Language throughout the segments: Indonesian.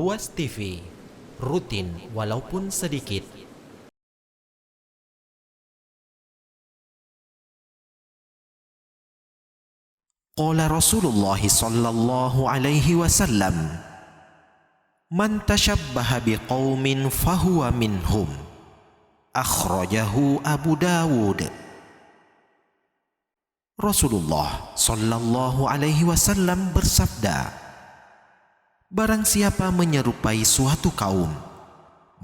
Buas TV, rutin walaupun sedikit. Qala Rasulullah sallallahu alaihi wasallam, "Man tashabbaha biqaumin fahuwa minhum." Akhrajahu Abu Dawud. Rasulullah sallallahu alaihi wasallam bersabda, barang siapa menyerupai suatu kaum,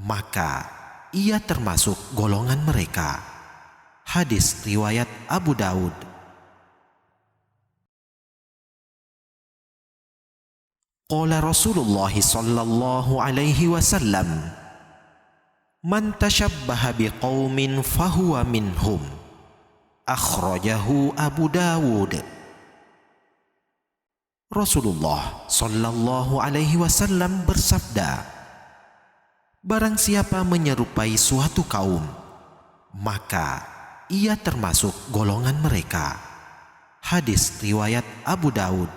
maka ia termasuk golongan mereka. Hadis riwayat Abu Daud. Qala Rasulullah sallallahu alaihi wasallam, man tashabbaha biqaumin fahuwa minhum. Akhrajahu Abu Dawud. Rasulullah sallallahu alaihi wasallam bersabda, barang siapa menyerupai suatu kaum, maka ia termasuk golongan mereka. Hadis riwayat Abu Daud.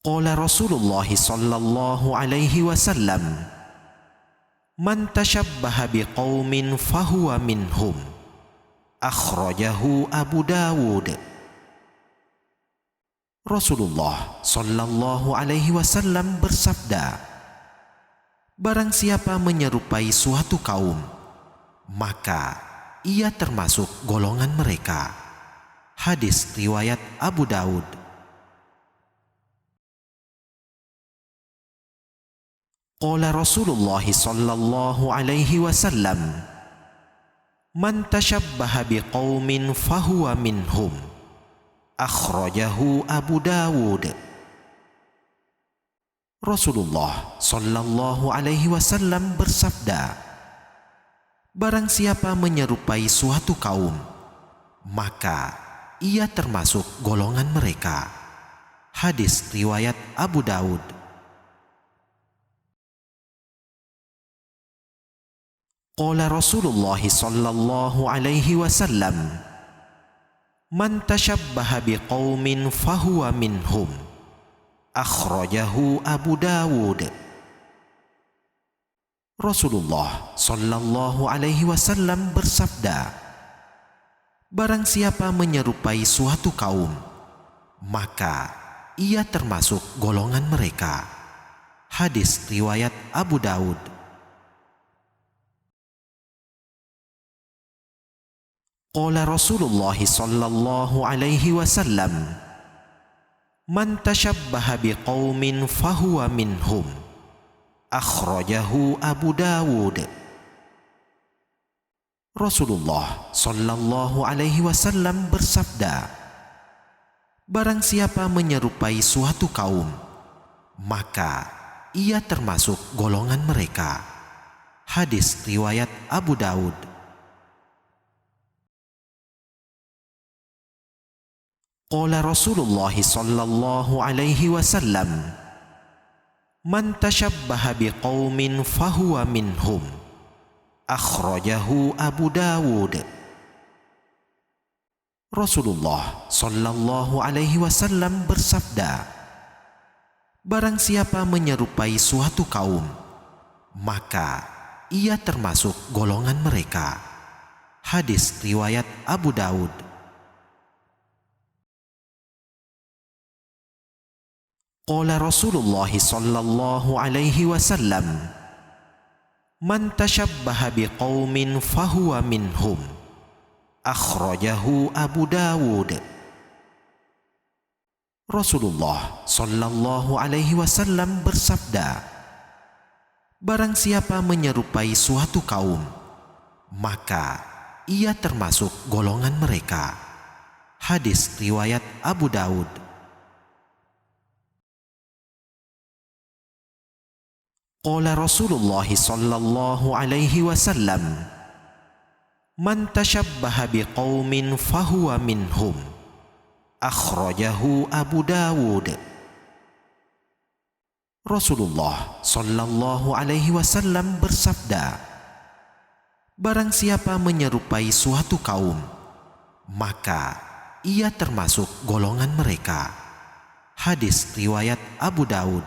Qala Rasulullah sallallahu alaihi wasallam, man tashabbaha biqaumin fahuwa minhum. Akhrajahu Abu Dawud. Rasulullah sallallahu alaihi wasallam bersabda, barang siapa menyerupai suatu kaum, maka ia termasuk golongan mereka. Hadis riwayat Abu Daud. Qala Rasulullah sallallahu alaihi wasallam, man tashabbaha biqaumin fahuwa minhum. Akhrajahu Abu Dawud. Rasulullah sallallahu alaihi wasallam bersabda, barang siapa menyerupai suatu kaum, maka ia termasuk golongan mereka. Hadis riwayat Abu Daud. Qala Rasulullah sallallahu alaihi wasallam, man tashabbaha biqaumin fahuwa minhum. Akhrajahu Abu Dawud. Rasulullah sallallahu alaihi wasallam bersabda, barang siapa menyerupai suatu kaum, maka ia termasuk golongan mereka. Hadis riwayat Abu Daud. Qala Rasulullah sallallahu alaihi wasallam, man tashabbaha biqaumin fahuwa minhum. Akhrajahu Abu Dawud. Rasulullah sallallahu alaihi wasallam bersabda, barang siapa menyerupai suatu kaum, maka ia termasuk golongan mereka. Hadis riwayat Abu Daud. Qala Rasulullah sallallahu alaihi wasallam, man tashabbaha biqaumin fahuwa minhum. Akhrajahu Abu Dawud. Rasulullah sallallahu alaihi wasallam bersabda, barang siapa menyerupai suatu kaum, maka ia termasuk golongan mereka. Hadis riwayat Abu Daud. Qala Rasulullah sallallahu alaihi wasallam, man tashabbaha biqaumin fahuwa minhum. Akhrajahu Abu Dawud. Rasulullah sallallahu alaihi wasallam bersabda, barang siapa menyerupai suatu kaum, maka ia termasuk golongan mereka. Hadis riwayat Abu Daud. Qala Rasulullah sallallahu alaihi wasallam, man tashabbaha biqaumin fahuwa minhum. Akhrajahu Abu Dawud. Rasulullah sallallahu alaihi wasallam bersabda, barang siapa menyerupai suatu kaum, maka ia termasuk golongan mereka. Hadis riwayat Abu Daud.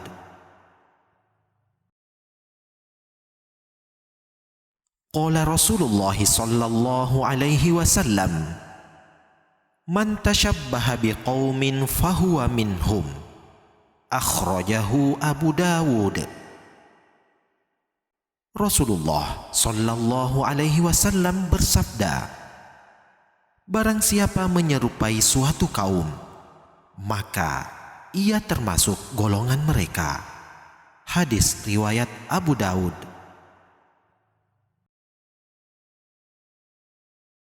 Qala Rasulullah sallallahu alaihi wasallam, "Man tashabbaha biqaumin fahuwa minhum." Akhrajahu Abu Dawud. Rasulullah sallallahu alaihi wasallam bersabda, barang siapa menyerupai suatu kaum, maka ia termasuk golongan mereka. Hadis riwayat Abu Daud.